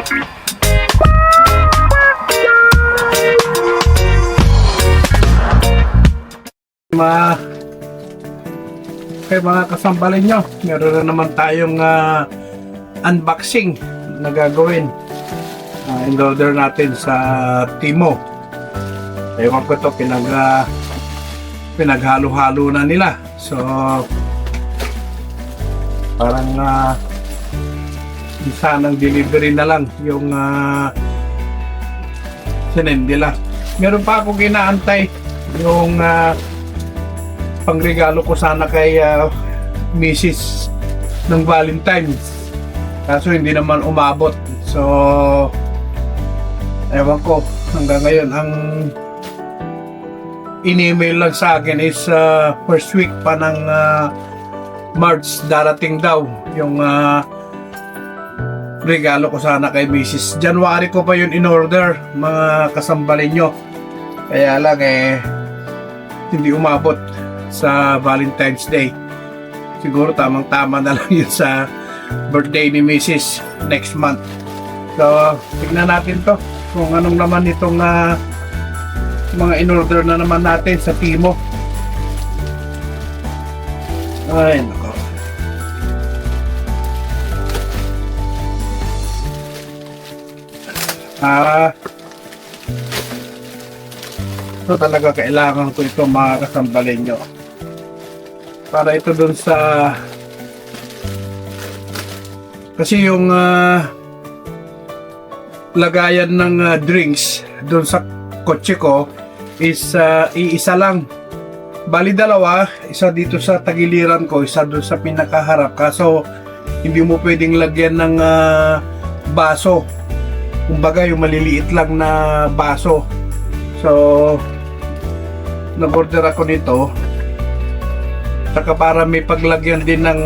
Mga kasambalin nyo, meron na naman tayong unboxing na gagawin. In-order natin sa Timo. Ewan ko ito, pinaghalo-halo na nila. So parang isa ng delivery na lang yung sinend nila. Meron pa akong inaantay yung pangregalo ko sana kay Mrs. ng Valentine's, kaso hindi naman umabot. So ewan ko, hanggang ngayon ang in-email lang sa akin is first week pa ng March darating daw yung regalo ko sana kay Mrs. January ko pa yun in order, mga kasambalin nyo, kaya lang hindi umabot sa Valentine's Day. Siguro tamang-tama na lang yun sa birthday ni Mrs. next month. So tignan natin to kung anong naman itong mga in-order na naman natin sa Timo. Ay nako, ito talaga kailangan ko ito, mga kasambalin nyo, para ito dun sa, kasi yung lagayan ng drinks dun sa kotse ko is iisa lang. Bali dalawa, isa dito sa tagiliran ko, isa dun sa pinakaharap, kaso hindi mo pwedeng lagyan ng baso, kumbaga yung maliliit lang na baso. So nag-order ako nito, saka para may paglagyan din ng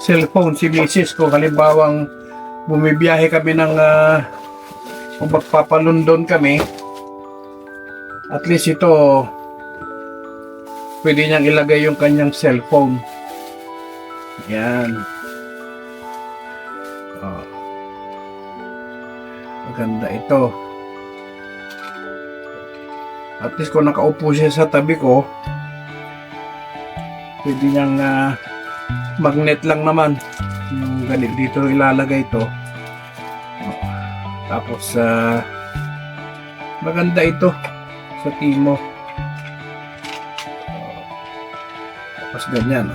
cellphone si Mrs. ko. Halimbawang bumibiyahe kami ng kung magpapalundon kami, at least ito pwede niyang ilagay yung kanyang cellphone. Yan. Maganda ito. At least kung nakaupo siya sa tabi ko, pwede niyang magnet lang naman. Ganit dito ilalagay ito. Tapos maganda ito sa Timo. Tapos ganyan.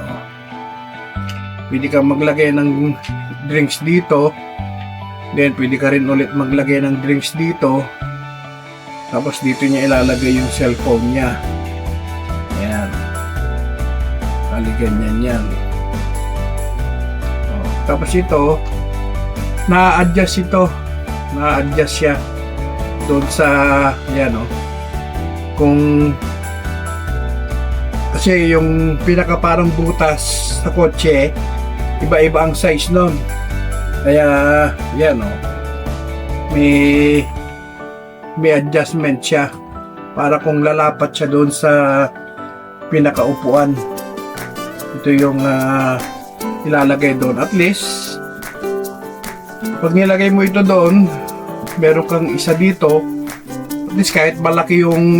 Pwede kang maglagay ng drinks dito. Then pwede ka rin ulit maglagay ng drinks dito. Tapos dito niya ilalagay yung cellphone niya. Ayan. Bali ganyan yan. Tapos ito, na-adjust ito. Na-adjust siya doon sa, yan kung, kasi yung pinaka parang butas sa kotse, iba-iba ang size nun. Kaya, yan may adjustment siya para kung lalapat siya doon sa pinakaupuan. Ito yung ilalagay doon. At least pag nilagay mo ito doon, meron kang isa dito. At least kahit malaki yung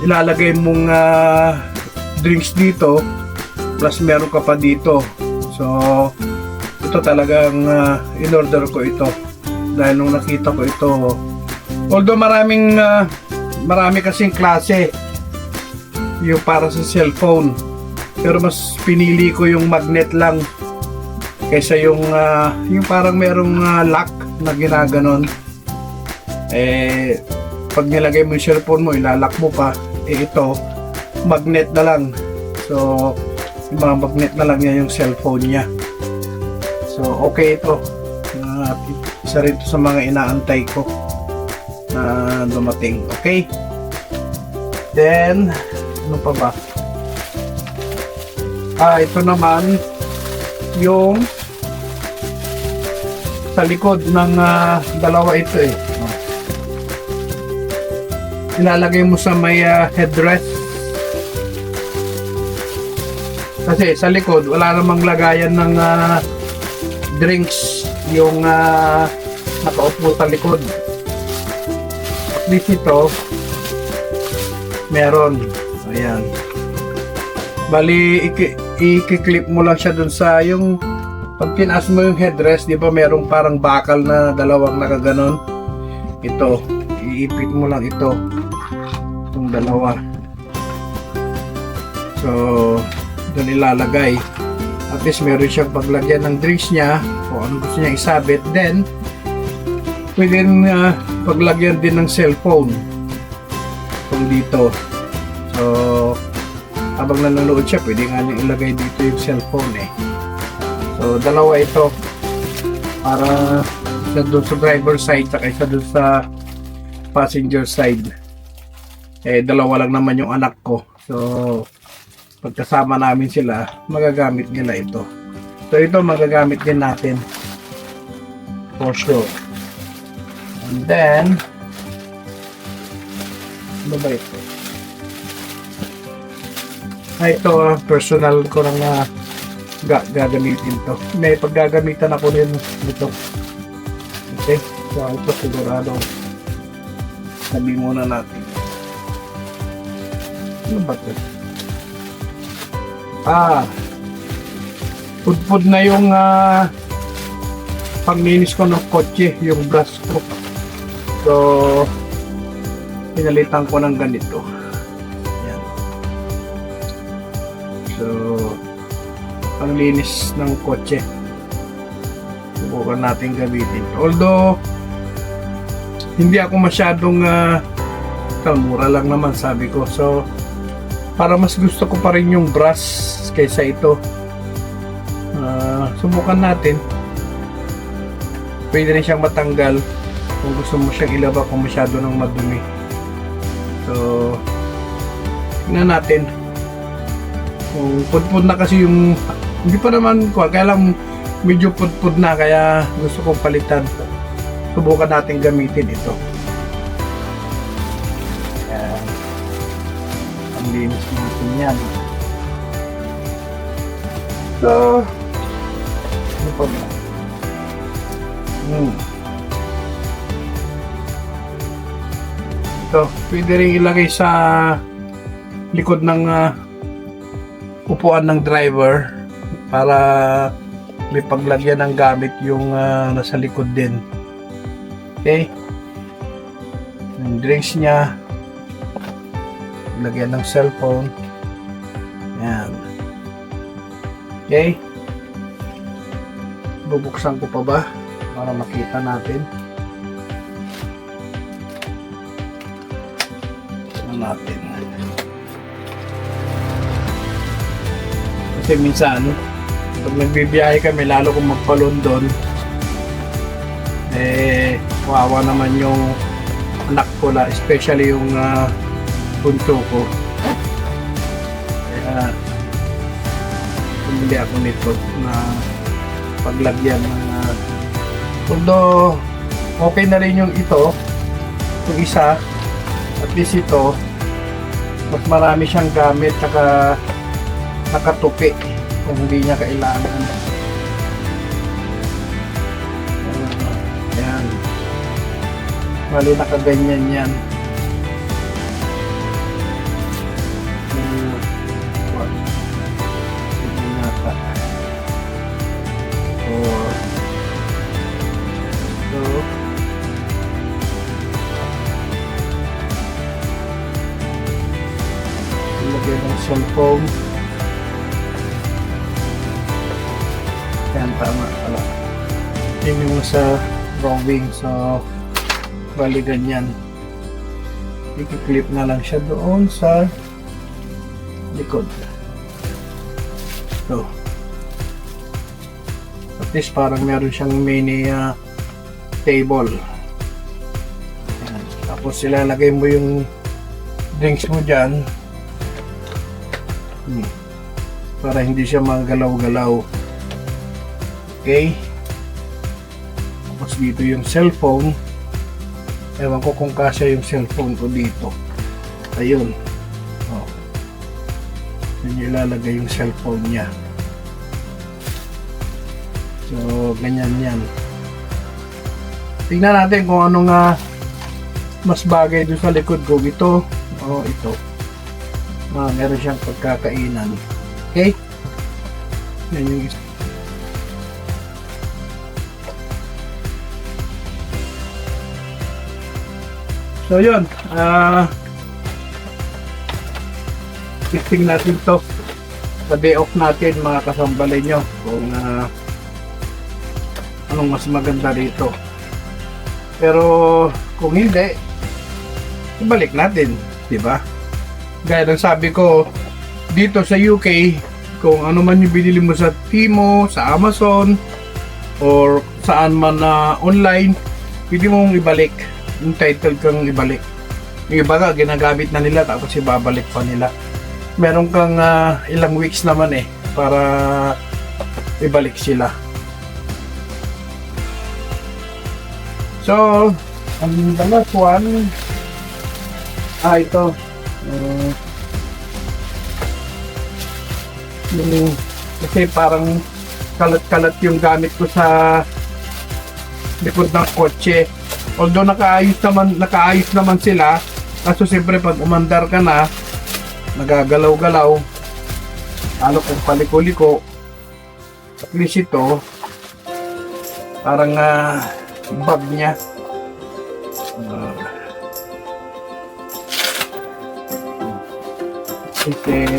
ilalagay mong drinks dito, plus meron ka pa dito. So ito talagang in-order ko ito dahil nung nakita ko ito, although marami kasing klase yung para sa cellphone, pero mas pinili ko yung magnet lang kaysa yung parang merong lock na ginaganon. Pag nilagay mo yung cellphone mo, ilalak mo pa, ito magnet na lang. So yung mga magnet na lang niya yung cellphone niya. So okay ito, isa rin ito sa mga inaantay ko na dumating. Okay, then ano pa ba? Ito naman yung sa likod ng dalawa ito ilalagay mo sa may headrest, kasi sa likod wala namang lagayan ng drinks. yung nakaupo sa likod. At least ito, meron. Ayan. Bali, i-clip mo lang siya dun sa yung pag pinaas mo yung headrest, di ba merong parang bakal na dalawang nakaganon? Ito, iipit mo lang ito. Itong dalawa. So, doon ilalagay. At least meron siyang paglagyan ng drinks niya o ano gusto niya isabit. Then, pwede paglagyan din ng cellphone. Kung dito. So, habang nanonood siya, pwede nga niya ilagay dito yung cellphone eh. So, dalawa ito. Para isa doon sa driver side, saka isa doon sa passenger side. Eh, dalawa lang naman yung anak ko. So, pagkasama namin sila, magagamit nila ito. So, ito magagamit din natin. For sure. And then, ano ba ito? Ito, personal ko lang na gagamitin to. May paggagamitan ako rin nito. Okay? So, ito sigurado. Sabi muna natin. Ano ba ito? Pudpud na yung panglinis ko ng kotse, yung brush ko. So, pinalitan ko ng ganito. Yan. So, panglinis ng kotse. Subukan natin gamitin. Although, hindi ako masyadong mura lang naman sabi ko. So, para mas gusto ko pa rin yung brush kaysa ito. Subukan natin. Pwede rin siyang matanggal kung gusto mo siyang ilaba kung masyado nang madumi. So, tingnan natin. Kung pudpud na kasi yung hindi pa naman ko, kaya lang medyo pudpud na kaya gusto kong palitan. Subukan natin gamitin ito. Ayan. Ang linis natin yan. So, ano pa ba? Ito, pwede rin ilagay sa likod ng upuan ng driver para may paglagyan ng gamit yung nasa likod din. Okay? Yung drinks niya, lagyan ng cellphone. Yan. Okay? Bubuksan ko pa ba para makita natin. Natin. Kasi minsan pag nagbibiyahe kami, lalo kung magpa-London, eh kawawa naman yung anak ko la, especially yung punto ko. Kaya bumili ako nito na paglagyan ng although okay na rin yung ito, yung isa, at least ito mas marami siyang gamit saka nakatupi kung hindi niya kailangan. Ayan. Bali nakaganyan yan. Ilagay ng cellphone. Yan, tama pala. Yun yung sa drawing. So, bali ganyan. I-clip na lang siya doon sa likod. So, at least parang meron siyang mini table. Yan. Tapos ilalagay mo yung drinks mo dyan. Para hindi siya magalaw-galaw. Okay? Tapos dito yung cellphone. Ewan ko kung kasya yung cellphone ko dito. Ayun. Oh. Yan ilalagay yung cellphone niya. So, ganyan yan. tingnan natin kung anong mas bagay doon sa likod ko. Ito o ito. Meron siyang pagkakainan. Okay? Yan yung isa. So yun, testing natin to sa day off natin mga kasambalay nyo kung anong mas maganda dito. Pero kung hindi, ibalik natin, di ba? Gaya ng sabi ko, dito sa UK, kung ano man yung binili mo sa Timo, sa Amazon, or saan man online, pwede mong ibalik. Entitled kang ibalik. Yung iba nga, ginagamit na nila tapos ibabalik pa nila. Meron kang ilang weeks naman para ibalik sila. So, ang the last one, ito. Kasi parang kalat-kalat yung gamit ko sa likod ng kotse. Although nakaayos naman sila, kaso siyempre pag umandar ka na, nagagalaw-galaw, lalo kung paliko-liko, at least ito, parang bag niya. Kasi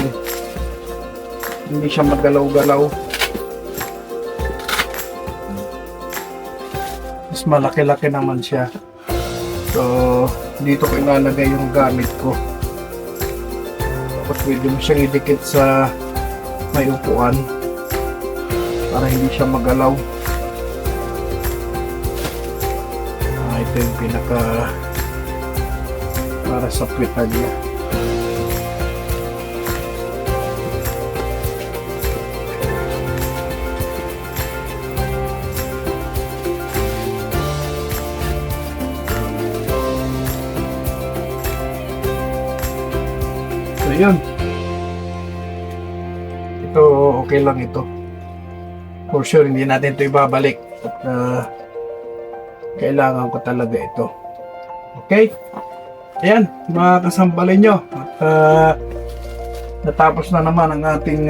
hindi siya magalaw-galaw. Mas malaki-laki naman siya. So, dito ko ilalagay yung gamit ko. Tapos pwede mo siyang idikit sa may upuan para hindi siya magalaw. Ito yung pinaka para sa puwitan niya. Yun. Ito okay lang ito. For sure hindi natin ito ibabalik. At kailangan ko talaga ito. Okay? Ayan, mga kasambalay nyo. At natapos na naman ang ating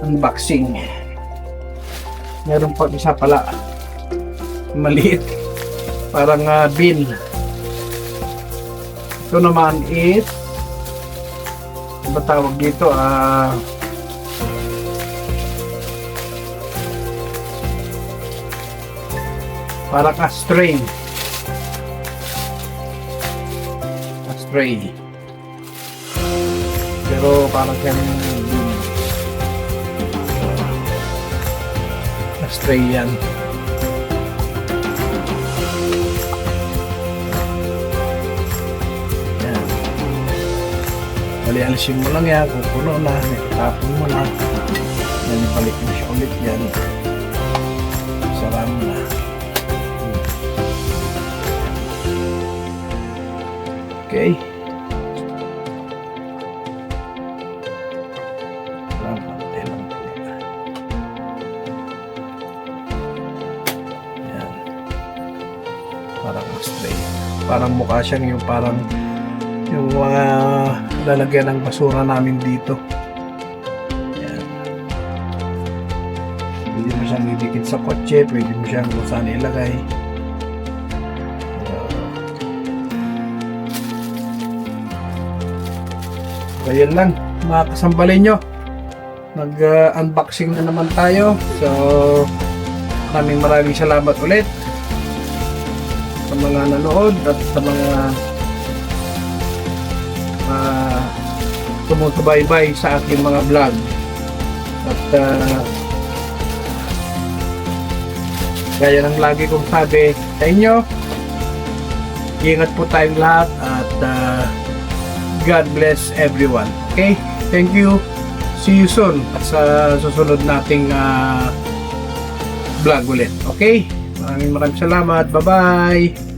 unboxing. Meron pa isa pala. Maliit. Parang bin. Ito naman is ba tawag dito parang astray pero parang astray yan. Alisin mo lang yan, kung puno na, itapon mo na, balik mo siya ulit yan, sarang na. Okay. Yan. Parang straight. Parang mukha siyang yung parang yung mga lalagyan ng basura namin dito. Yan. Pwede mo siyang idikit sa kotse, pwede mo siyang kung saan ilagay. So, yan lang mga kasambalay nyo. Nag-unboxing na naman tayo. So, maraming salamat ulit sa mga nanood at sa mga sumusubaybay sa aking mga vlog. At gaya ng lagi kong sabi sa inyo, ingat po tayong lahat at God bless everyone. Okay? Thank you. See you soon sa susunod nating vlog ulit. Okay? Maraming salamat. Bye-bye!